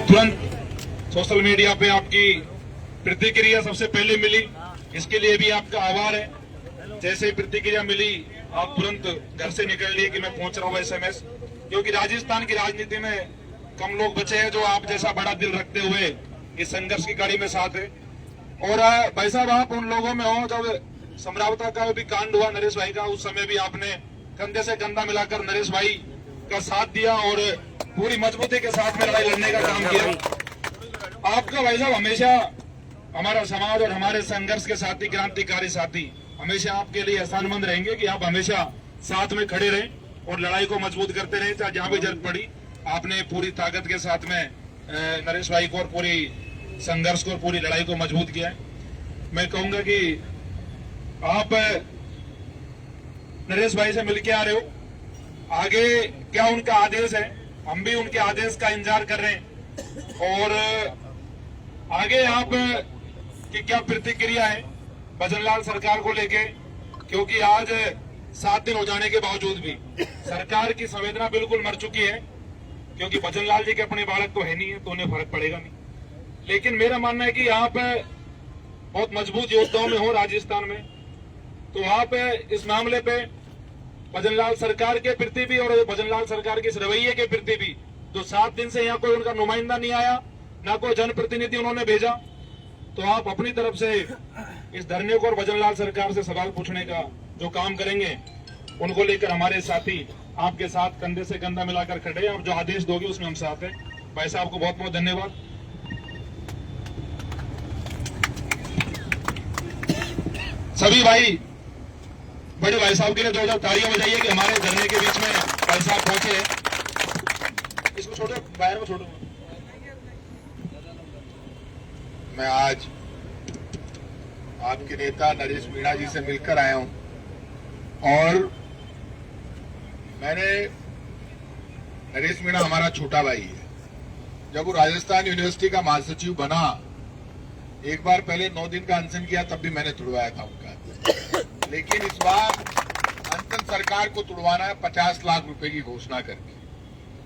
तुरंत social media पे आपकी प्रतिक्रिया सबसे पहले मिली, इसके लिए भी आपका आभार है। जैसे ही प्रतिक्रिया मिली आप तुरंत घर से निकल लिए कि मैं पहुंच रहा हूँ एसएमएस, क्योंकि राजस्थान की राजनीति में कम लोग बचे हैं जो आप जैसा बड़ा दिल रखते हुए इस संघर्ष की कड़ी में साथ है। और भाई साहब, आप उन लोगों में हो जब समरावता का भी कांड हुआ नरेश भाई का, उस समय भी आपने कंधे से कंधा मिलाकर नरेश भाई का साथ दिया और पूरी मजबूती के साथ में लड़ाई लड़ने का काम किया। आपका भाई साहब हमेशा हमारा समाज और हमारे संघर्ष के साथी, क्रांतिकारी साथी हमेशा आपके लिए एहसानमंद रहेंगे कि आप हमेशा साथ में खड़े रहें और लड़ाई को मजबूत करते रहे। चाहे जहां भी जरूरत पड़ी आपने पूरी ताकत के साथ में नरेश भाई को और पूरी संघर्ष को और पूरी लड़ाई को मजबूत किया है। मैं कहूंगा कि आप नरेश भाई से मिलके आ रहे हो, आगे क्या उनका आदेश है, हम भी उनके आदेश का इंतजार कर रहे हैं। और आगे आप की क्या प्रतिक्रिया है भजनलाल सरकार को लेके, क्योंकि आज 7 दिन हो जाने के बावजूद भी सरकार की संवेदना बिल्कुल मर चुकी है, क्योंकि भजनलाल जी के अपने बालक तो है नहीं है तो उन्हें फर्क पड़ेगा नहीं। लेकिन मेरा मानना है कि आप बहुत मजबूत योद्धाओं में हो राजस्थान में, तो आप इस मामले पे भजनलाल सरकार के प्रति भी और भजनलाल सरकार के इस रवैये के प्रति भी, तो 7 दिन से यहाँ कोई उनका नुमाइंदा नहीं आया, ना कोई जनप्रतिनिधि उन्होंने भेजा, तो आप अपनी तरफ से इस धरने को और भजनलाल सरकार से सवाल पूछने का जो काम करेंगे उनको लेकर हमारे साथी आपके साथ कंधे से कंधा मिलाकर खड़े हैं। आप जो आदेश दोगे उसमें हम साथ हैं। भाई साहब को बहुत बहुत धन्यवाद। सभी भाई, बड़े भाई साहब के लिए 2000 तालियां बजाइए कि हमारे धरने के बीच में भाई साहब पहुंचे हैं। इसको छोड़ो, बाहर को छोड़ो। मैं आज आपके नेता नरेश मीणा जी से मिलकर आया हूं और मैंने, नरेश मीणा हमारा छोटा भाई है। जब वो राजस्थान यूनिवर्सिटी का महासचिव बना, एक बार पहले 9 दिन का अनशन किया, तब भी मैंने तुड़वाया था उनका। लेकिन इस बार अनशन सरकार को तुड़वाना है 50 लाख रुपए की घोषणा करके।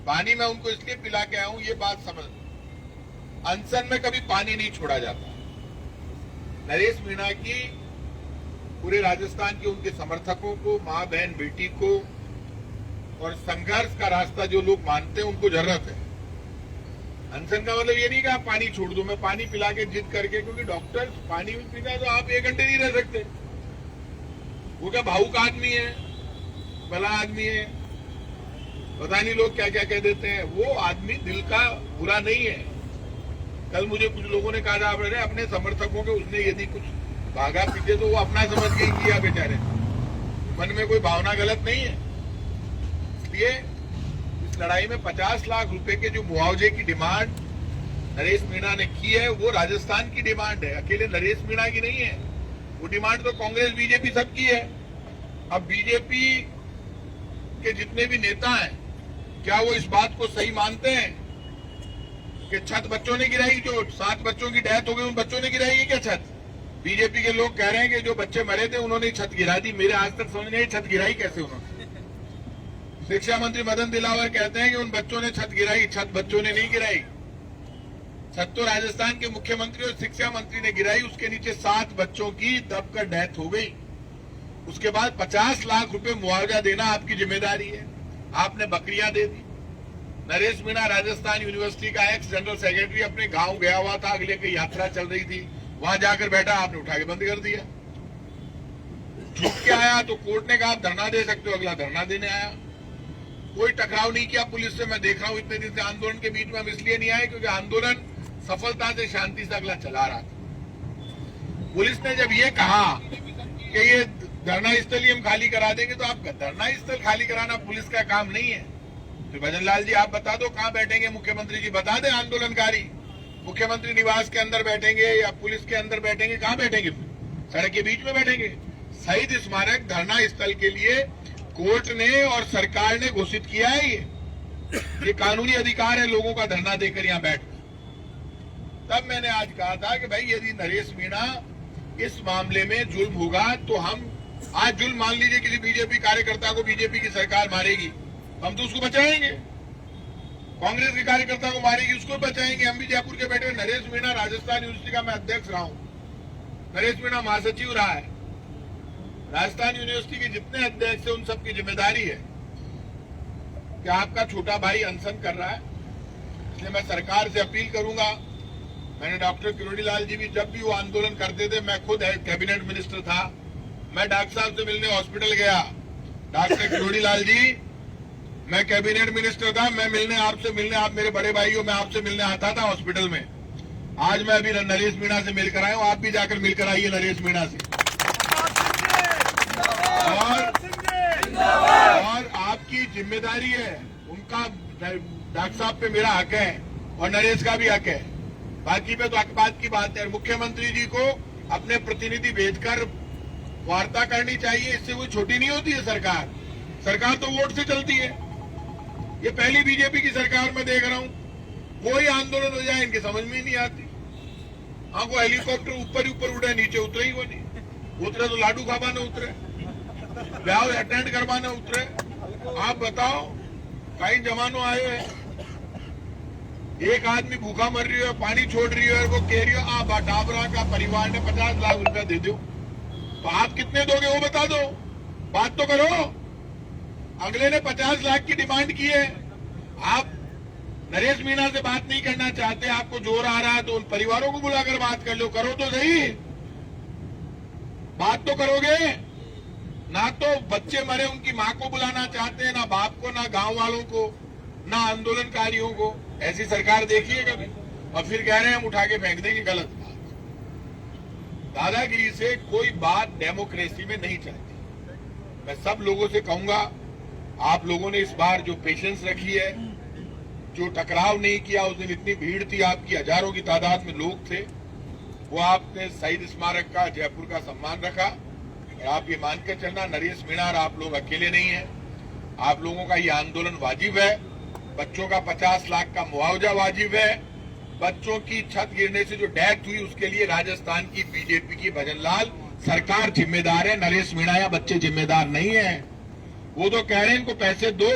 पानी मैं उनको इसलिए पिला के आया हूं, ये बात समझ, अनशन में कभी पानी नहीं छोड़ा जाता। नरेश मीणा की पूरे राजस्थान के उनके समर्थकों को, मां बहन बेटी को और संघर्ष का रास्ता जो लोग मानते हैं उनको जरूरत है। अनशन का मतलब ये नहीं कि आप पानी छोड़ दो, मैं पानी पिला के जिद करके, क्योंकि डॉक्टर पानी भी पीता तो आप 1 घंटे नहीं रह सकते। वो क्या भावुक आदमी है, भला आदमी है, पता नहीं लोग क्या क्या कह देते हैं। वो आदमी दिल का बुरा नहीं है। कल मुझे कुछ लोगों ने कहा था अपने समर्थकों के, उसने यदि कुछ भागा पीछे तो वो अपना समझ के ही किया, बेचारे मन में कोई भावना गलत नहीं है। इसलिए इस लड़ाई में 50 लाख रुपए के जो मुआवजे की डिमांड नरेश मीणा ने की है, वो राजस्थान की डिमांड है, अकेले नरेश मीणा की नहीं है। वो डिमांड तो कांग्रेस बीजेपी सबकी है। अब बीजेपी के जितने भी नेता हैं, क्या वो इस बात को सही मानते हैं कि छत बच्चों ने गिराई? जो 7 बच्चों की डेथ हो गई, उन बच्चों ने गिराई है क्या छत? बीजेपी के लोग कह रहे हैं कि जो बच्चे मरे थे उन्होंने छत गिरा दी। मेरे आज तक समझ नहीं आई छत गिराई कैसे उन्होंने। शिक्षा मंत्री मदन दिलावर कहते हैं कि उन बच्चों ने छत गिराई, छत बच्चों ने नहीं गिराई। छत तो राजस्थान के मुख्यमंत्री और शिक्षा मंत्री ने गिराई। उसके नीचे 7 बच्चों की दबकर डेथ हो गई। उसके बाद 50 लाख रुपए मुआवजा देना आपकी जिम्मेदारी है, आपने बकरियां दे दी। नरेश मीणा राजस्थान यूनिवर्सिटी का एक्स जनरल सेक्रेटरी अपने गांव गया हुआ था, अगले की यात्रा चल रही थी, वहां जाकर बैठा, आपने उठा के बंद कर दिया। छूट के आया तो कोर्ट ने कहा आप धरना दे सकते हो, अगला धरना देने आया। कोई टकराव नहीं किया पुलिस से। मैं देख रहा हूं इतने दिन से आंदोलन के बीच में हम इसलिए नहीं आए क्योंकि आंदोलन सफलता से, शांति से अगला चला रहा था। पुलिस ने जब ये कहा कि ये धरना स्थल ही हम खाली करा देंगे, तो आप धरना स्थल खाली कराना पुलिस का काम नहीं है। तो भजनलाल जी आप बता दो कहां बैठेंगे मुख्यमंत्री जी, बता दें आंदोलनकारी मुख्यमंत्री निवास के अंदर बैठेंगे या पुलिस के अंदर बैठेंगे? कहां बैठेंगे? सड़क के बीच में बैठेंगे। शहीद स्मारक धरना स्थल के लिए कोर्ट ने और सरकार ने घोषित किया है। ये कानूनी अधिकार है लोगों का धरना देकर यहां बैठना। तब मैंने आज कहा था कि भाई यदि नरेश मीणा इस मामले में जुल्म होगा तो हम आज जुल्म मान लीजिए किसी बीजेपी कार्यकर्ता को बीजेपी की सरकार मारेगी, हम तो उसको बचाएंगे। कांग्रेस के कार्यकर्ता को मारेगी उसको बचाएंगे। हम भी जयपुर के बैठे नरेश मीणा राजस्थान यूनिवर्सिटी का मैं अध्यक्ष रहा हूं, नरेश मीणा महासचिव रहा है। राजस्थान यूनिवर्सिटी के जितने अध्यक्ष है उन सबकी जिम्मेदारी है कि आपका छोटा भाई अनशन कर रहा है, इसलिए मैं सरकार से अपील करूंगा। मैंने डॉक्टर किरोड़ी लाल जी भी जब भी वो आंदोलन करते थे, मैं खुद कैबिनेट मिनिस्टर था, मैं डॉक्टर साहब से मिलने हॉस्पिटल गया। डॉक्टर किरोड़ी लाल जी, मैं कैबिनेट मिनिस्टर था, मैं मिलने आपसे मिलने, आप मेरे बड़े भाई हो, मैं आपसे मिलने आता था हॉस्पिटल में। आज मैं अभी नरेश मीणा से मिलकर आया हूं, आप भी जाकर मिलकर आइए नरेश मीणा से। और आपकी जिम्मेदारी है, उनका डॉक्टर साहब पे मेरा हक है और नरेश का भी हक है, बाकी पे तो बात की बात है। मुख्यमंत्री जी को अपने प्रतिनिधि भेजकर वार्ता करनी चाहिए, इससे कोई छोटी नहीं होती है सरकार। सरकार तो वोट से चलती है। ये पहली बीजेपी की सरकार में देख रहा हूं, कोई आंदोलन हो जाए इनकी समझ में ही नहीं आती। हाँ, वो हेलीकॉप्टर ऊपर ही ऊपर उड़े, नीचे उतरे ही वो नहीं। उतरे तो लाडू खाबाने उतरे, ब्याह अटेंड करवाने उतरे। आप बताओ, कई जमानों आए हैं, एक आदमी भूखा मर रही है, पानी छोड़ रही है, वो कह रही है आप डाबरा का परिवार ने 50 लाख रुपया दे दो, तो आप कितने दोगे वो बता दो, बात तो करो। अगले ने 50 लाख की डिमांड की है, आप नरेश मीणा से बात नहीं करना चाहते, आपको जोर आ रहा है तो उन परिवारों को बुलाकर बात कर लो, करो तो सही, बात तो करोगे ना। तो बच्चे मरे उनकी मां को बुलाना चाहते हैं, ना बाप को, ना गांव वालों को, ना आंदोलनकारियों को। ऐसी सरकार देखी है कभी? और फिर कह रहे हैं हम उठा के फेंक देंगे, गलत बात। दादागिरी से कोई बात डेमोक्रेसी में नहीं चलती। मैं सब लोगों से कहूंगा, आप लोगों ने इस बार जो पेशेंस रखी है, जो टकराव नहीं किया, उस दिन इतनी भीड़ थी आपकी, हजारों की तादाद में लोग थे, वो आपने शहीद स्मारक का, जयपुर का सम्मान रखा। और आप ये मानकर चलना, नरेश मीणा और आप लोग अकेले नहीं है, आप लोगों का ये आंदोलन वाजिब है। बच्चों का 50 लाख का मुआवजा वाजिब है। बच्चों की छत गिरने से जो डेथ हुई उसके लिए राजस्थान की बीजेपी की भजनलाल सरकार जिम्मेदार है, नरेश मीणा या बच्चे जिम्मेदार नहीं है। वो तो कह रहे हैं इनको पैसे दो।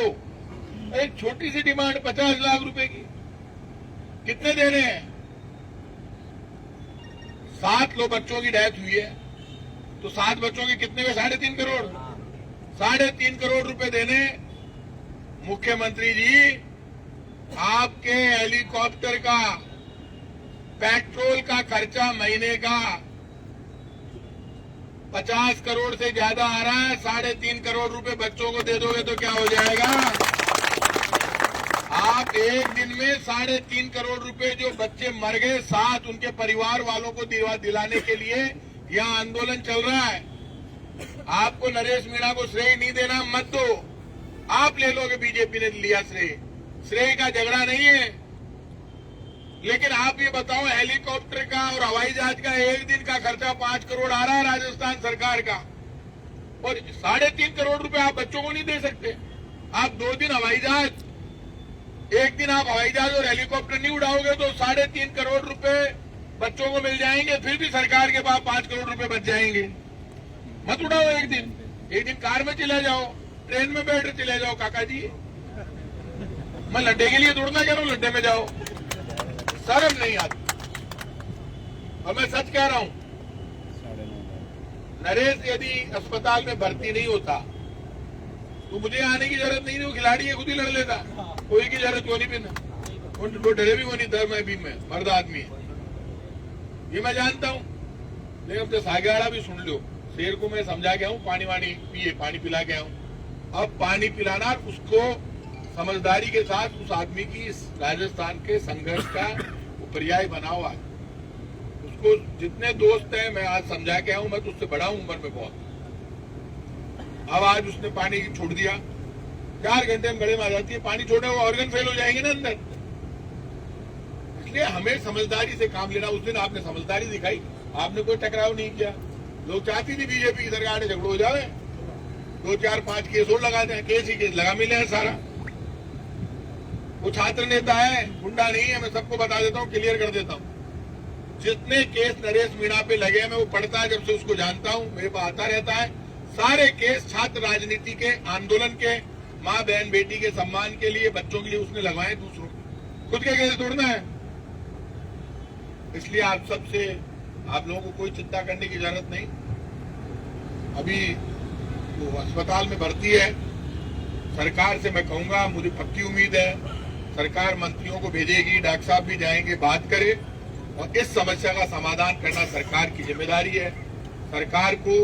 एक छोटी सी डिमांड 50 लाख रुपए की, कितने देने हैं? 7 लोग बच्चों की डेथ हुई है, तो 7 बच्चों के कितने हुए? 3.5 करोड़। 3.5 करोड़ रुपए देने। मुख्यमंत्री जी, आपके हेलीकॉप्टर का पेट्रोल का खर्चा महीने का 50 करोड़ से ज्यादा आ रहा है। 3.5 करोड़ रुपए बच्चों को दे दोगे तो क्या हो जाएगा? आप एक दिन में 3.5 करोड़ रुपए जो बच्चे मर गए, 7 उनके परिवार वालों को दिलाने के लिए यहाँ आंदोलन चल रहा है। आपको नरेश मीणा को श्रेय नहीं देना, मत दो, आप ले लोगे। बीजेपी ने लिया श्रेय का झगड़ा नहीं है। लेकिन आप ये बताओ, हेलीकॉप्टर का और हवाई जहाज का एक दिन का खर्चा 5 करोड़ आ रहा है राजस्थान सरकार का, और 3.5 करोड़ रुपए आप बच्चों को नहीं दे सकते। आप 2 दिन हवाई जहाज, एक दिन आप हवाई जहाज और हेलीकॉप्टर नहीं उड़ाओगे तो 3.5 करोड़ रुपए बच्चों को मिल जाएंगे, फिर भी सरकार के पास 5 करोड़ रुपए बच जाएंगे। मत उड़ाओ एक दिन कार में चले जाओ, ट्रेन में बैठ चले जाओ। काका जी, मैं लड्डे के लिए दौड़ना कह रहा हूं, लड्डे में जाओ, शर्म नहीं आती। और मैं सच कह रहा हूं, नरेश यदि अस्पताल में भर्ती नहीं होता तो मुझे आने की जरूरत नहीं, वो खिलाड़ी है, खुद ही लड़ लेता, कोई की जरूरत को नहीं पीना, वो डरे भी वो नहीं था। मैं भी मर्द आदमी है, ये मैं जानता हूं। लेकिन अपने सागाड़ा भी सुन लो, शेर को मैं समझा गया हूं, पानी वानी पिए, पानी पिला गया हूं। अब पानी पिलाना, उसको समझदारी के साथ उस आदमी की इस राजस्थान के संघर्ष का पर्याय बनाओ। आज उसको जितने दोस्त हैं, मैं आज समझा के आऊं, मैं तो उससे बड़ा हूं उम्र में बहुत। अब आज उसने पानी छोड़ दिया, 4 घंटे में गले में आ जाती है, पानी छोड़े वो ऑर्गन फेल हो जाएंगे ना अंदर। इसलिए हमें समझदारी से काम लेना। उस दिन आपने समझदारी दिखाई, आपने कोई टकराव नहीं किया। लोग चाहती थी बीजेपी की सरकार ने झगड़ो हो जाए, 2, 4, 5 केस और लगा दें, केस ही केस लगा मिले हैं सारा। वो छात्र नेता है, गुंडा नहीं है, मैं सबको बता देता हूँ, क्लियर कर देता हूँ। जितने केस नरेश मीणा पे लगे हैं, मैं वो पढ़ता है, जब से उसको जानता हूँ, मेरे पास आता रहता है। सारे केस छात्र राजनीति के, आंदोलन के, माँ बहन बेटी के सम्मान के लिए, बच्चों के लिए उसने लगवाए दूसरों को। खुद के केस तोड़ना है। इसलिए आप सबसे, आप लोगों को कोई चिंता करने की जरूरत नहीं। अभी वो अस्पताल में भर्ती है। सरकार से मैं कहूंगा, मुझे पक्की उम्मीद है सरकार मंत्रियों को भेजेगी, डॉक्टर साहब भी जाएंगे, बात करें और इस समस्या का समाधान करना सरकार की जिम्मेदारी है। सरकार को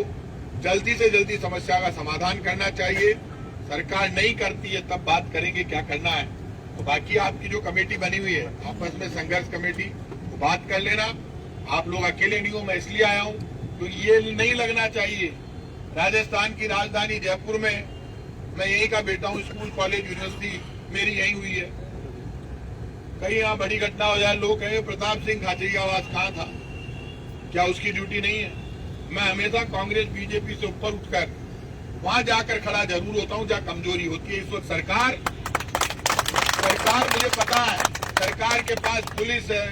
जल्दी से जल्दी समस्या का समाधान करना चाहिए। सरकार नहीं करती है तब बात करेंगे क्या करना है। तो बाकी आपकी जो कमेटी बनी हुई है आपस में, संघर्ष कमेटी, वो बात कर लेना। आप लोग अकेले नहीं हो, मैं इसलिए आया हूं तो ये नहीं लगना चाहिए। राजस्थान की राजधानी जयपुर में मैं यहीं का बेटा हूं, स्कूल कॉलेज यूनिवर्सिटी मेरी यहीं हुई है। कहीं यहाँ बड़ी घटना हो जाए, लोग कहे प्रताप सिंह खाचरियावास कहाँ था, क्या उसकी ड्यूटी नहीं है? मैं हमेशा कांग्रेस बीजेपी से ऊपर उठकर वहां जाकर खड़ा जरूर होता हूं जहां कमजोरी होती है। इस वक्त सरकार मुझे पता है, सरकार के पास पुलिस है,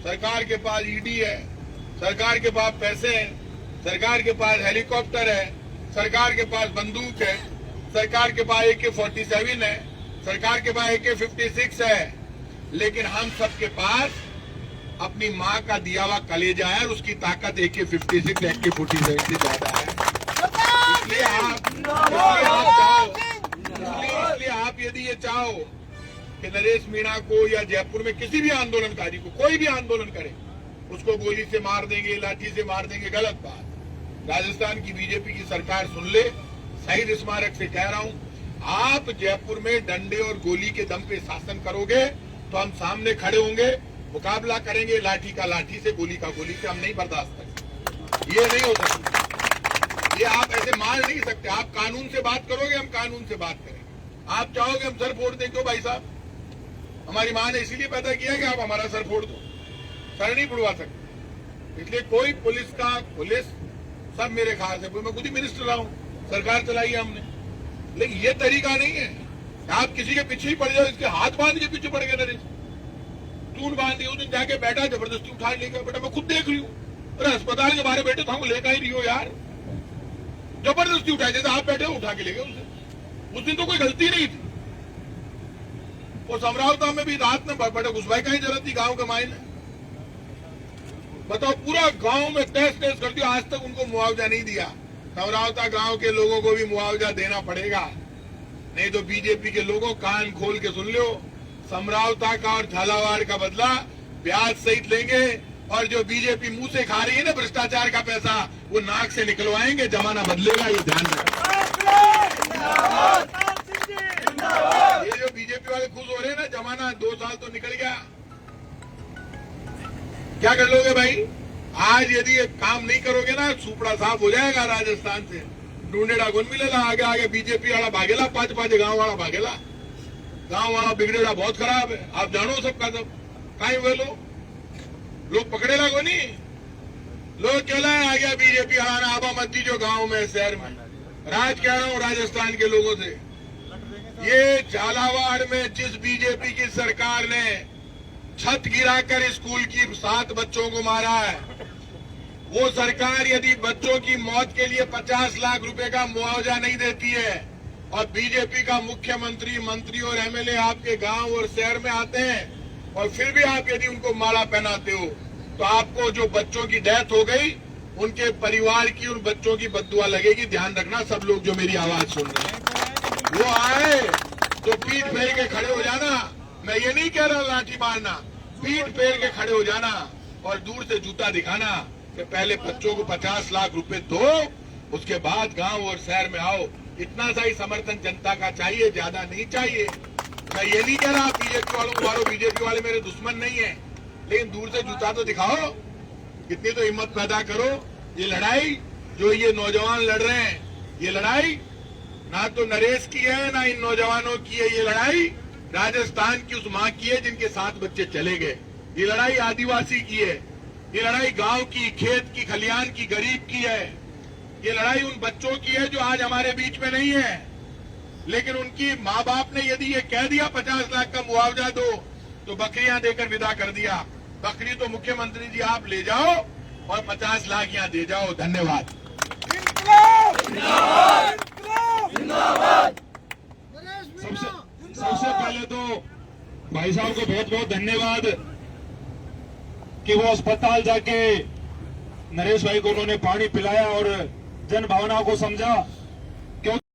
सरकार के पास ईडी है, सरकार के पास पैसे हैं, सरकार के पास हेलीकॉप्टर है, सरकार के पास बंदूक है, सरकार के पास AK-47 है, सरकार के पास AK-56 है, लेकिन हम सबके पास अपनी माँ का दिया हुआ कलेजा है और उसकी ताकत AK-56 AK-47 से ज्यादा है। इसलिए आप यदि ये चाहो कि नरेश मीणा को या जयपुर में किसी भी आंदोलनकारी को, कोई भी आंदोलन करे, उसको गोली से मार देंगे, लाठी से मार देंगे, गलत बात। राजस्थान की बीजेपी की सरकार सुन ले, शहीद स्मारक से कह रहा हूं, आप जयपुर में डंडे और गोली के दम पे शासन करोगे तो हम सामने खड़े होंगे, मुकाबला करेंगे, लाठी का लाठी से, गोली का गोली से। हम नहीं बर्दाश्त करेंगे, ये नहीं हो सकता, ये आप ऐसे मार नहीं सकते। आप कानून से बात करोगे, हम कानून से बात करेंगे। आप चाहोगे हम सर फोड़ दें, क्यों भाई साहब? हमारी माँ ने इसीलिए पैदा किया कि आप हमारा सर फोड़ दो, सर नहीं फुड़वा सकते। इसलिए कोई पुलिस सब मेरे ख्याल से, मैं खुद ही मिनिस्टर रहा हूं, सरकार चलाई है हमने, लेकिन ये तरीका नहीं है। आप किसी के पीछे ही पड़ जाओ, इसके हाथ बांध के पीछे पड़ गए नरेश, तून बांध दी, उस दिन जाके बैठा, जबरदस्ती उठा ले गया। बेटा मैं खुद देख रही हूँ, अरे अस्पताल के बाहर बैठे तो हम लेकर ही रही हो यार, जबरदस्ती उठाए, जैसे आप बैठे उठा के ले गए उसे। उस दिन तो कोई गलती नहीं थी। वो समरावता में भी रात में बड़े घुसवाई का ही जरूरत थी गांव के मायने। बताओ, पूरा गांव में तहस तहस कर दिया, आज तक उनको मुआवजा नहीं दिया। समरावता गांव के लोगों को भी मुआवजा देना पड़ेगा, नहीं तो बीजेपी के लोगों कान खोल के सुन लो, समरावता का और झालावाड़ का बदला ब्याज सहित लेंगे, और जो बीजेपी मुंह से खा रही है ना भ्रष्टाचार का पैसा, वो नाक से निकलवाएंगे। जमाना बदलेगा, ये ध्यान रखना। ये जो बीजेपी वाले खुश हो रहे हैं ना, जमाना 2 साल तो निकल गया, क्या कर लोगे भाई? आज यदि ये काम नहीं करोगे ना, सुपड़ा साफ हो जाएगा राजस्थान से। ढूंढेड़ा गुन मिलेगा, आगे आगे बीजेपी वाला भागेला, 5 गांव वाला भागेला, गांव वाला बिगड़ेला बहुत खराब है। आप जानो सबका सब कहीं हुए लोग पकड़ेला को नहीं, लोग कहला है आ गया बीजेपी हराना, आबा मत दीजो गांव में, शहर में। राज कह रहा हूं राजस्थान के लोगों से, ये झालावाड़ में जिस बीजेपी की सरकार ने छत गिराकर स्कूल की 7 बच्चों को मारा है, वो सरकार यदि बच्चों की मौत के लिए 50 लाख रुपए का मुआवजा नहीं देती है, और बीजेपी का मुख्यमंत्री, मंत्री और एमएलए आपके गांव और शहर में आते हैं, और फिर भी आप यदि उनको माला पहनाते हो, तो आपको जो बच्चों की डेथ हो गई, उनके परिवार की, उन बच्चों की बद्दुआ लगेगी। ध्यान रखना सब लोग जो मेरी आवाज सुन रहे हैं, वो आए तो पीठ फेर के खड़े हो जाना। मैं ये नहीं कह रहा लाठी मारना, पीठ फेर के खड़े हो जाना और दूर से जूता दिखाना कि पहले बच्चों को 50 लाख रुपए दो, उसके बाद गांव और शहर में आओ। इतना सा ही समर्थन जनता का चाहिए, ज्यादा नहीं चाहिए। मैं ये नहीं कह रहा बीजेपी वालों को मारो, बीजेपी वाले मेरे दुश्मन नहीं है, लेकिन दूर से जूता तो दिखाओ, कितनी तो हिम्मत पैदा करो। ये लड़ाई जो ये नौजवान लड़ रहे हैं, ये लड़ाई ना तो नरेश की है, ना इन नौजवानों की है। ये लड़ाई राजस्थान की उस मां की है जिनके 7 बच्चे चले गए। ये लड़ाई आदिवासी की है, ये लड़ाई गांव की, खेत की, खलियान की, गरीब की है। ये लड़ाई उन बच्चों की है जो आज हमारे बीच में नहीं है, लेकिन उनकी माँ बाप ने यदि ये कह दिया 50 लाख का मुआवजा दो, तो बकरियां देकर विदा कर दिया। बकरी तो मुख्यमंत्री जी आप ले जाओ और 50 लाख यहाँ दे जाओ। धन्यवाद। सबसे पहले तो भाई साहब को बहुत बहुत धन्यवाद कि वो अस्पताल जाके नरेश भाई को उन्होंने पानी पिलाया और जन भावनाओं को समझा।